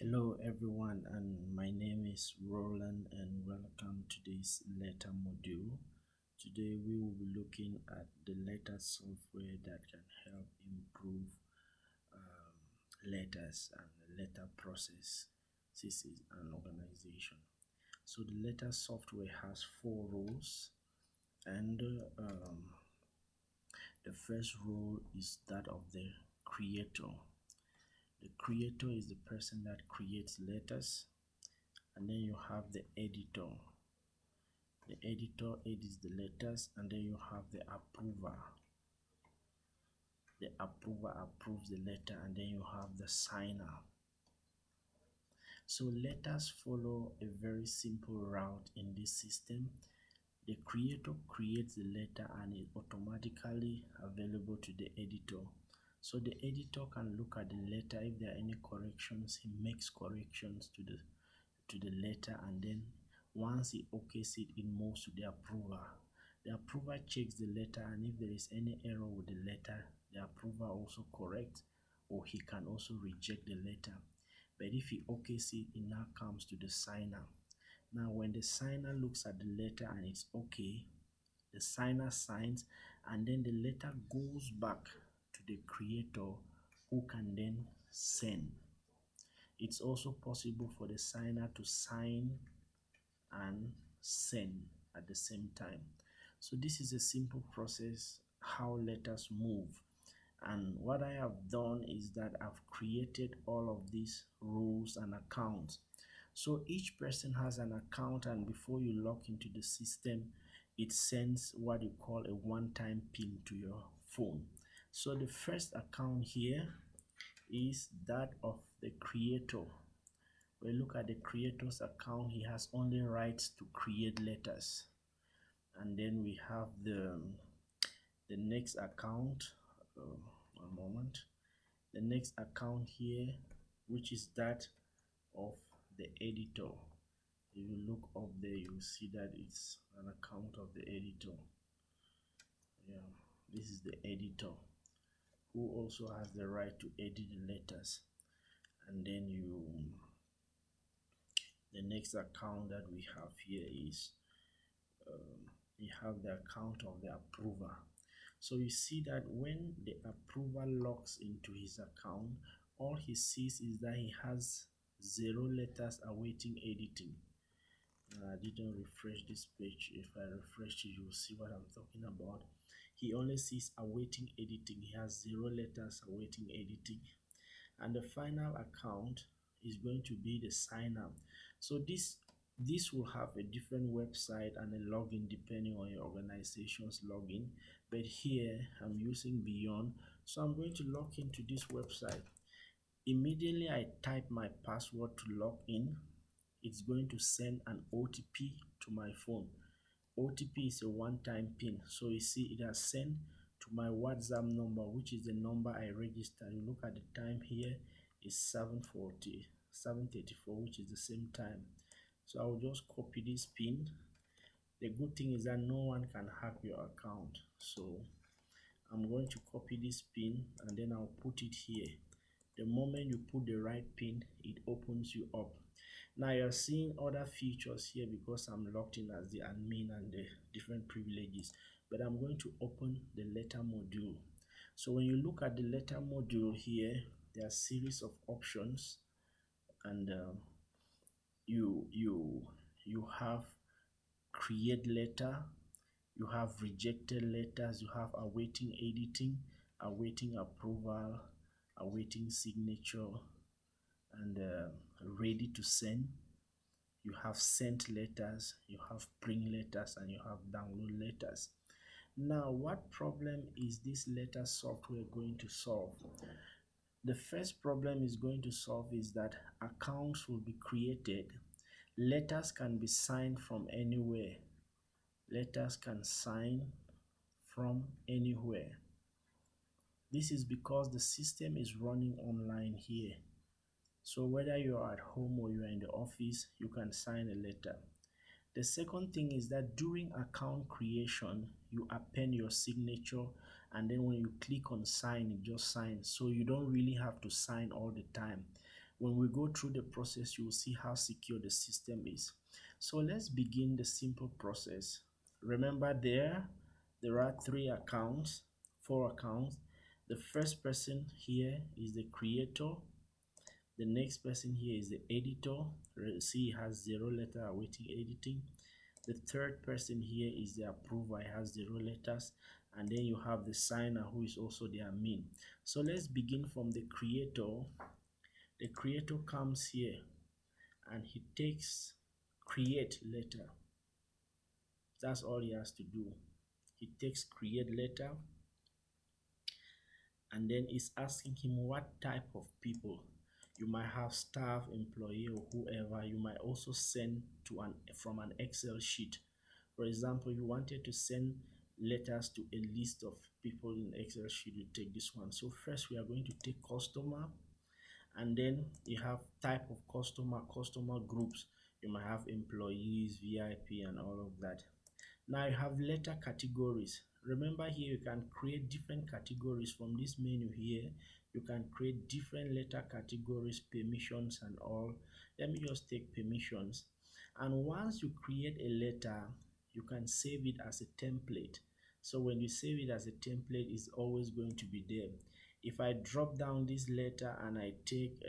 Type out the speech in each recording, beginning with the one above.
Hello everyone, and my name is Roland and welcome to this letter module. Today we will be looking at the letter software that can help improve letters and the letter process and organization. So the letter software has 4 roles, and the first role is that of the creator. The creator is the person that creates letters, and then you have the editor. The editor edits the letters, and then you have the approver. The approver approves the letter, and then you have the signer. So letters follow a very simple route in this system. The creator creates the letter and is automatically available to the editor. So the editor can look at the letter. If there are any corrections, he makes corrections to the letter, and then once he okays it, it moves to the approver. The approver checks the letter, and if there is any error with the letter, the approver also corrects, or he can also reject the letter. But if he okays it, it now comes to the signer. Now when the signer looks at the letter and it's okay, the signer signs, and then the letter goes back to the creator, who can then send. It's also possible for the signer to sign and send at the same time. So this is a simple process how letters move. And what I have done is that I've created all of these roles and accounts. So each person has an account, and before you log into the system, it sends what you call a one-time PIN to your phone. So the first account here is that of the creator. When you look at the creator's account, he has only rights to create letters. And then we have the next account. One moment. The next account here, which is that of the editor. If you look up there, you will see that it's an account of the editor. Yeah, this is the editor, who also has the right to edit the letters. And then the next account that we have here is we have the account of the approver. So you see that when the approver logs into his account, all he sees is that he has 0 letters awaiting editing. I didn't refresh this page. If I refresh it, you will see what I'm talking about. He only sees awaiting editing. He has 0 letters awaiting editing. And the final account is going to be the sign up. So this will have a different website and a login depending on your organization's login, but here I'm using Beyond, so I'm going to log into this website. Immediately I type my password to log in, it's going to send an OTP to my phone. OTP is a one-time PIN, so you see it has sent to my WhatsApp number, which is the number I registered. You look at the time here, it's 7:34, which is the same time. So I will just copy this PIN. The good thing is that no one can hack your account. So I'm going to copy this PIN, and then I'll put it here. The moment you put the right PIN, it opens you up. Now you're seeing other features here because I'm logged in as the admin and the different privileges, but I'm going to open the letter module. So when you look at the letter module here, there are a series of options, and you have create letter, you have rejected letters, you have awaiting editing, awaiting approval, awaiting signature, and ready to send. You have sent letters, you have print letters, and you have download letters. Now, what problem is this letter software going to solve? The first problem is going to solve is that accounts will be created. Letters can be signed from anywhere. Letters can sign from anywhere. This is because the system is running online here. So whether you are at home or you are in the office, you can sign a letter. The second thing is that during account creation, you append your signature, and then when you click on sign, it just signs. So you don't really have to sign all the time. When we go through the process, you will see how secure the system is. So let's begin the simple process. Remember there are four accounts. The first person here is the creator. The next person here is the editor. See, it has 0 letter awaiting editing. The third person here is the approver. It has 0 letters. And then you have the signer, who is also the admin. So let's begin from the creator. The creator comes here and he takes create letter. That's all he has to do. He takes create letter, and then it's asking him what type of people. You might have staff, employee, or whoever. You might also send to from an Excel sheet. For example, you wanted to send letters to a list of people in Excel sheet. You take this one. So first we are going to take customer, and then you have type of customer groups. You might have employees, VIP, and all of that. Now you have letter categories. Remember, here you can create different categories from this menu here. You can create different letter categories, permissions, and all. Let me just take permissions. And once you create a letter, you can save it as a template. So when you save it as a template, it's always going to be there. If I drop down this letter and I take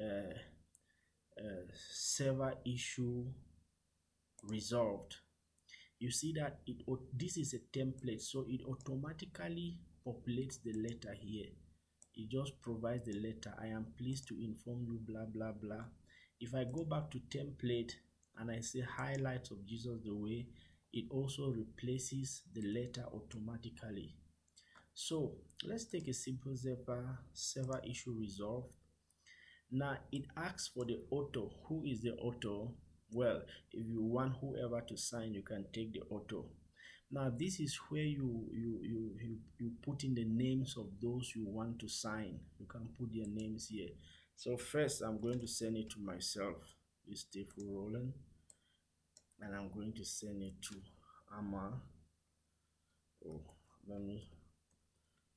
server issue resolved, you see that this is a template, so it automatically populates the letter here. It just provides the letter. I am pleased to inform you, blah blah blah. If I go back to template and I say highlights of Jesus the way, it also replaces the letter automatically. So let's take a simple server issue resolved. Now it asks for the author. Who is the author? Well, if you want whoever to sign, you can take the author. Now this is where you put in the names of those you want to sign. You can put their names here. So first I'm going to send it to myself, this Stephen Roland, and I'm going to send it to Amma. Oh,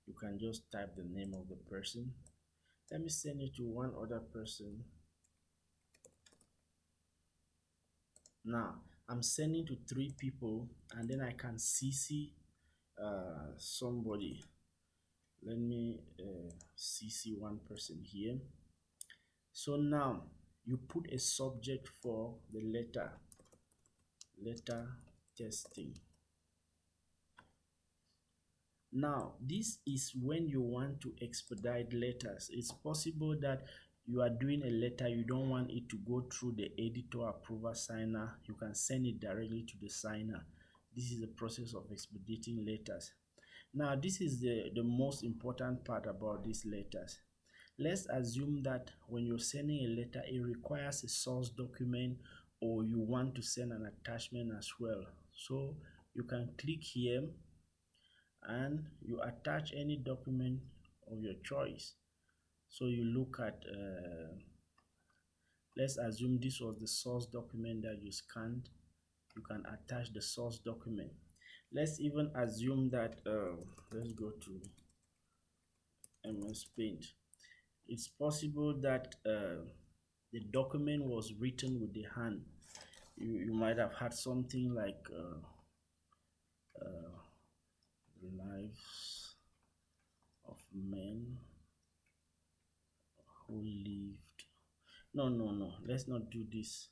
you can just type the name of the person. Let me send it to one other person. Now I'm sending to 3 people, and then I can CC somebody. Let me CC one person here. So now you put a subject for the letter testing. Now this is when you want to expedite letters. It's possible that you are doing a letter, you don't want it to go through the editor, approver, signer. You can send it directly to the signer. This is the process of expediting letters. Now this is the most important part about these letters. Let's assume that when you're sending a letter, it requires a source document, or you want to send an attachment as well. So you can click here and you attach any document of your choice. So you look at let's assume this was the source document that you scanned. You can attach the source document. Let's even assume that let's go to MS Paint. It's possible that the document was written with the hand. You might have had something like lives of men who lived. No, let's not do this.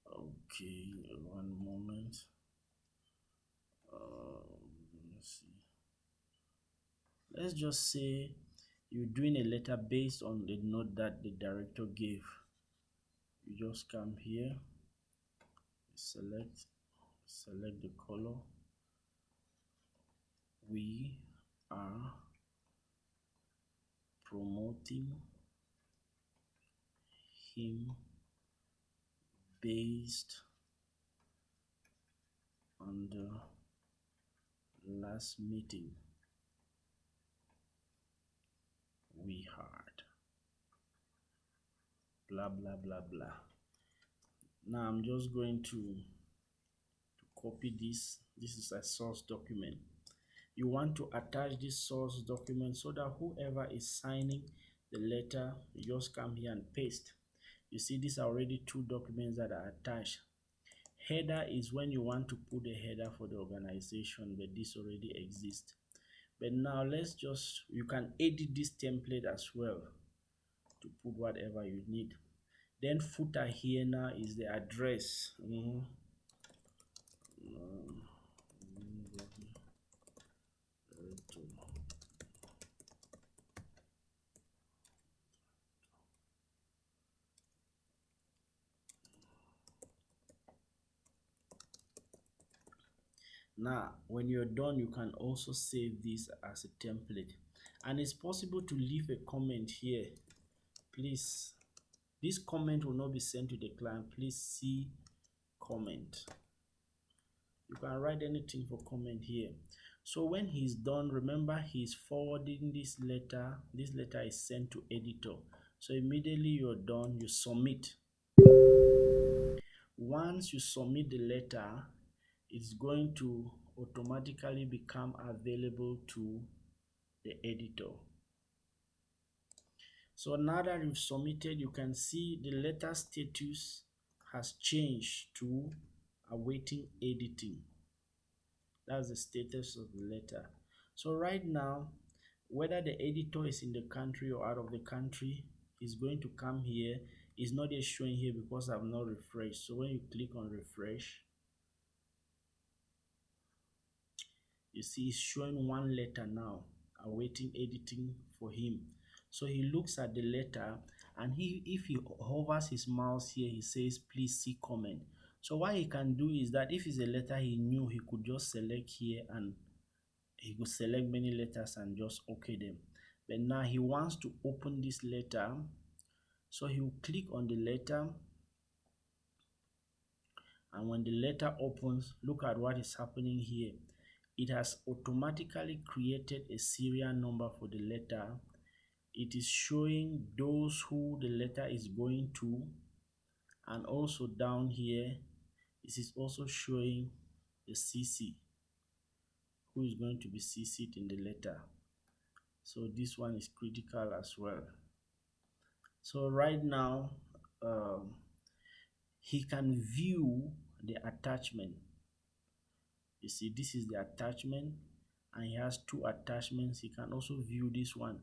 Okay, one moment. Let's see. Let's just say you're doing a letter based on the note that the director gave. You just come here, select the color. We are promoting him based on the last meeting we had, blah blah blah blah. Now I'm just going to copy this. This is a source document. You want to attach this source document so that whoever is signing the letter, you just come here and paste. You see, these are already two documents that are attached. Header is when you want to put a header for the organization, but this already exists. But now you can edit this template as well to put whatever you need. Then footer here now is the address. Now, when you're done, you can also save this as a template. And it's possible to leave a comment here. Please, this comment will not be sent to the client. Please see comment. You can write anything for comment here. So when he's done, remember he's forwarding this letter. This letter is sent to editor. So immediately you're done, you submit. Once you submit the letter, it's going to automatically become available to the editor. So now that you've submitted, you can see the letter status has changed to awaiting editing. That's the status of the letter. So right now, whether the editor is in the country or out of the country, is going to come here. It's not yet showing here because I've not refreshed. So when you click on refresh, you see it's showing one letter now, awaiting editing for him. So he looks at the letter, and if he hovers his mouse here, he says please see comment. So what he can do is that if it's a letter he knew, he could just select here and he could select many letters and just OK them. But now he wants to open this letter, so he will click on the letter, and when the letter opens, look at what is happening here. It has automatically created a serial number for the letter. It is showing those who the letter is going to, and also down here it is also showing the CC, who is going to be CC'd in the letter. So this one is critical as well. So right now he can view the attachment. You see, this is the attachment, and he has two attachments. He can also view this one.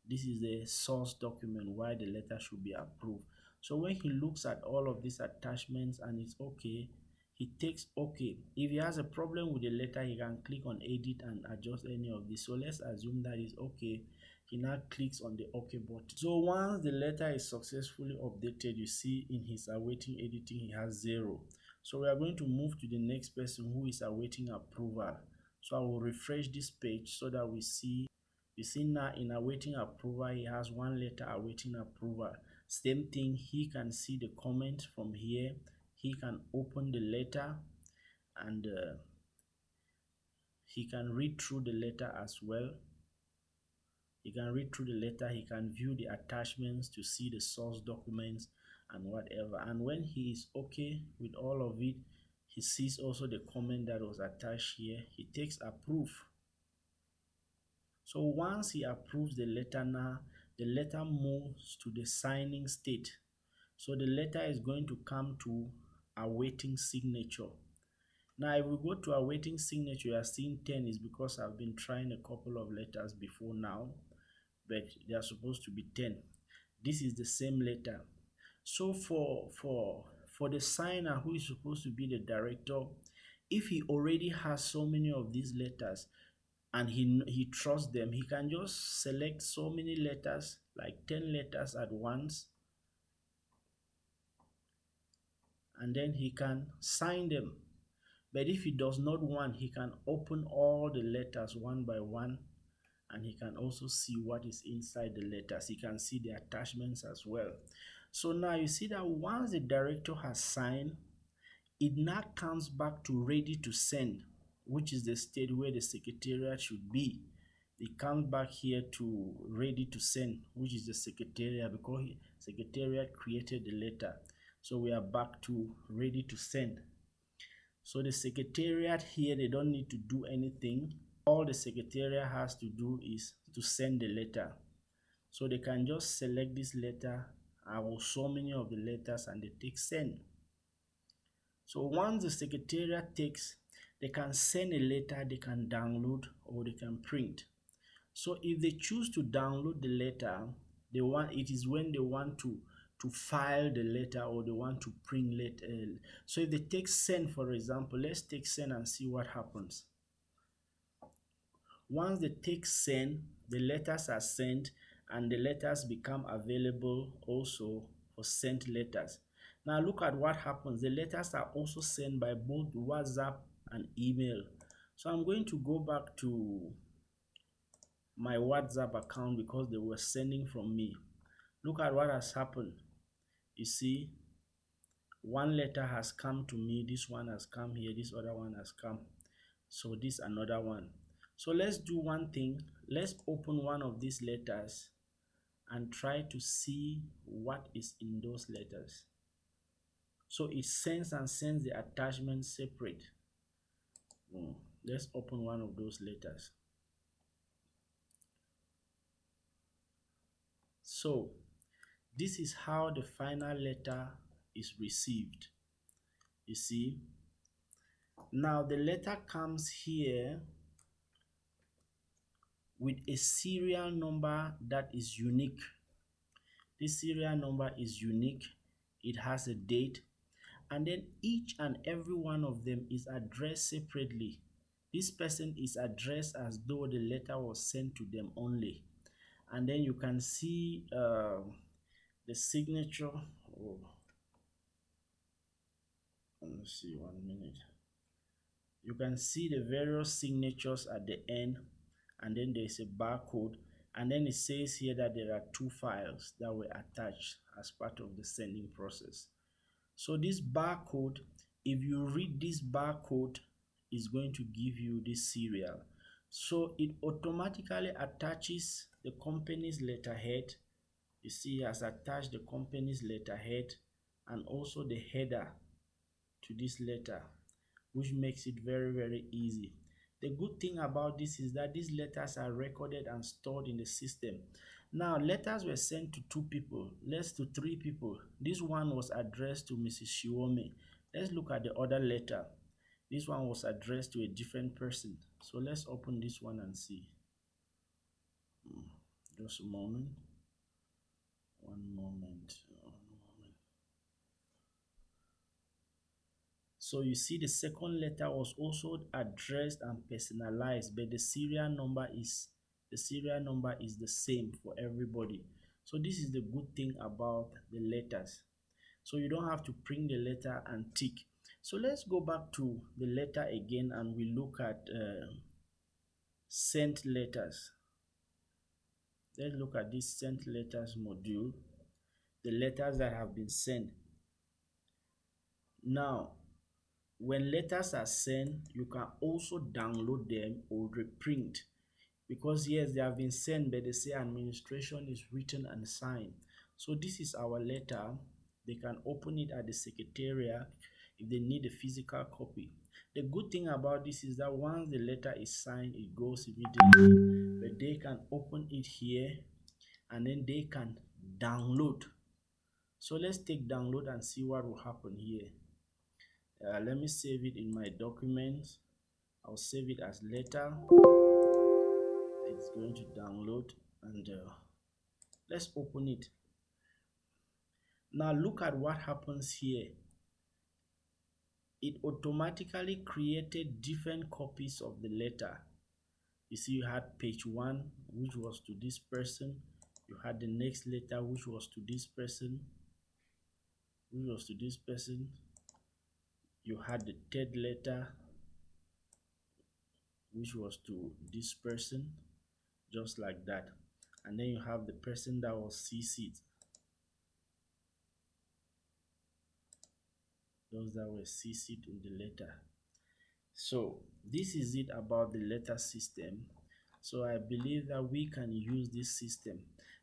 This is the source document why the letter should be approved. So when he looks at all of these attachments and it's okay, he takes okay. If he has a problem with the letter, he can click on edit and adjust any of this. So let's assume that is okay. He now clicks on the OK button. So once the letter is successfully updated, you see in his awaiting editing, he has 0. So we are going to move to the next person who is awaiting approval. So I will refresh this page so that we see, you see now in awaiting approval, he has one letter awaiting approval. Same thing, he can see the comment from here. He can open the letter, and he can read through the letter as well. He can read through the letter, he can view the attachments to see the source documents and whatever. And when he is okay with all of it, he sees also the comment that was attached here. He takes approve. So once he approves the letter now, the letter moves to the signing state. So the letter is going to come to awaiting signature. Now if we go to awaiting signature, you are seeing 10 is because I've been trying a couple of letters before now, but they are supposed to be 10. This is the same letter. So for the signer who is supposed to be the director, if he already has so many of these letters and he trusts them, he can just select so many letters, like 10 letters at once, and then he can sign them. But if he does not want, he can open all the letters one by one, and he can also see what is inside the letters. He can see the attachments as well. So now you see that once the director has signed, it now comes back to ready to send, which is the state where the secretariat should be. It comes back here to ready to send, which is the secretariat, because secretariat created the letter. So we are back to ready to send. So the secretariat here, they don't need to do anything. all the secretariat has to do is to send the letter. So they can just select this letter or so many of the letters and they take send. So once the secretariat takes, they can send a letter, they can download or they can print. So if they choose to download the letter, it is when they want to file the letter or they want to print letter. So if they take send, for example, let's take send and see what happens. Once they take send, the letters are sent and the letters become available also for sent letters. Now look at what happens. The letters are also sent by both WhatsApp and email. So I'm going to go back to my WhatsApp account because they were sending from me. Look at what has happened. You see, one letter has come to me, this one has come here, this other one has come. So this another one. So let's do one thing. Let's open one of these letters and try to see what is in those letters. So it sends and sends the attachment separate. Let's open one of those letters. So this is how the final letter is received. You see, now the letter comes here with a serial number that is unique. This serial number is unique. It has a date, and then each and every one of them is addressed separately. This person is addressed as though the letter was sent to them only. And then you can see the signature. Oh, let me see 1 minute. You can see the various signatures at the end, and then there's a barcode, and then it says here that there are 2 files that were attached as part of the sending process. So this barcode, if you read this barcode, is going to give you this serial. So it automatically attaches the company's letterhead. You see, it has attached the company's letterhead and also the header to this letter, which makes it very, very easy. The good thing about this is that these letters are recorded and stored in the system. Now, letters were sent to 2 people, let's to 3 people. This one was addressed to Mrs. Shiome. Let's look at the other letter. This one was addressed to a different person. So let's open this one and see. Just a moment. One moment. So you see the second letter was also addressed and personalized, but the serial number is the same for everybody. So this is the good thing about the letters. So you don't have to print the letter and tick. So let's go back to the letter again and we look at sent letters. Let's look at this sent letters module, the letters that have been sent. Now, when letters are sent, you can also download them or reprint, because yes, they have been sent, but they say administration is written and signed. So this is our letter. They can open it at the secretariat if they need a physical copy. The good thing about this is that once the letter is signed, it goes immediately, but they can open it here and then they can download. So let's take download and see what will happen here. Let me save it in my documents. I'll save it as letter. It's going to download and let's open it. Now look at what happens here. It automatically created different copies of the letter. You see, you had page 1, which was to this person. You had the next letter, which was to this person, You had the third letter, which was to this person, just like that. And then you have the person that was CC'd, those that were CC'd in the letter. So this is it about the letter system. So I believe that we can use this system.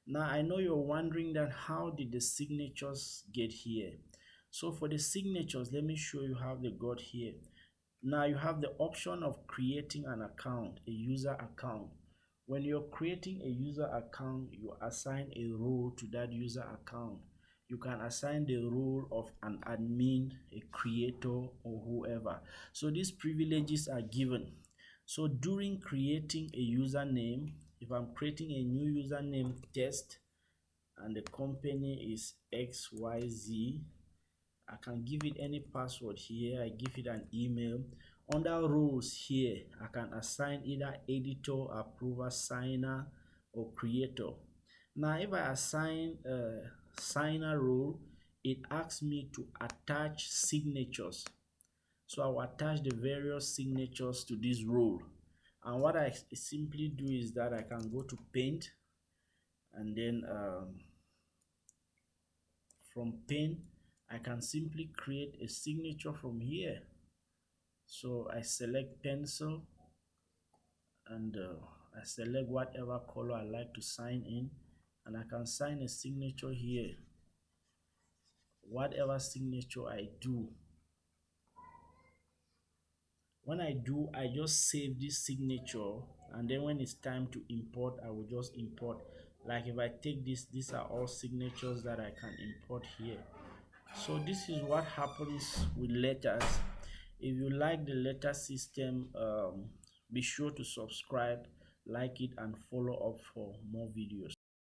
Now I know you're wondering that how did the signatures get here? So for the signatures, let me show you how they got here. Now you have the option of creating an account, a user account. When you're creating a user account, you assign a role to that user account. You can assign the role of an admin, a creator, or whoever. So these privileges are given. So during creating a username, if I'm creating a new username test and the company is XYZ, I can give it any password here. I give it an email. Under roles here, I can assign either editor, approver, signer, or creator. Now, if I assign a signer role, it asks me to attach signatures. So I will attach the various signatures to this role. And what I simply do is that I can go to paint and then from paint I can simply create a signature from here. So I select pencil and I select whatever color I like to sign in, and I can sign a signature here. Whatever signature I do, when I do, I just save this signature, and then when it's time to import, I will just import. Like if I take this, these are all signatures that I can import here. So this is what happens with letters. If you like the letter system, be sure to subscribe, like it, and follow up for more videos.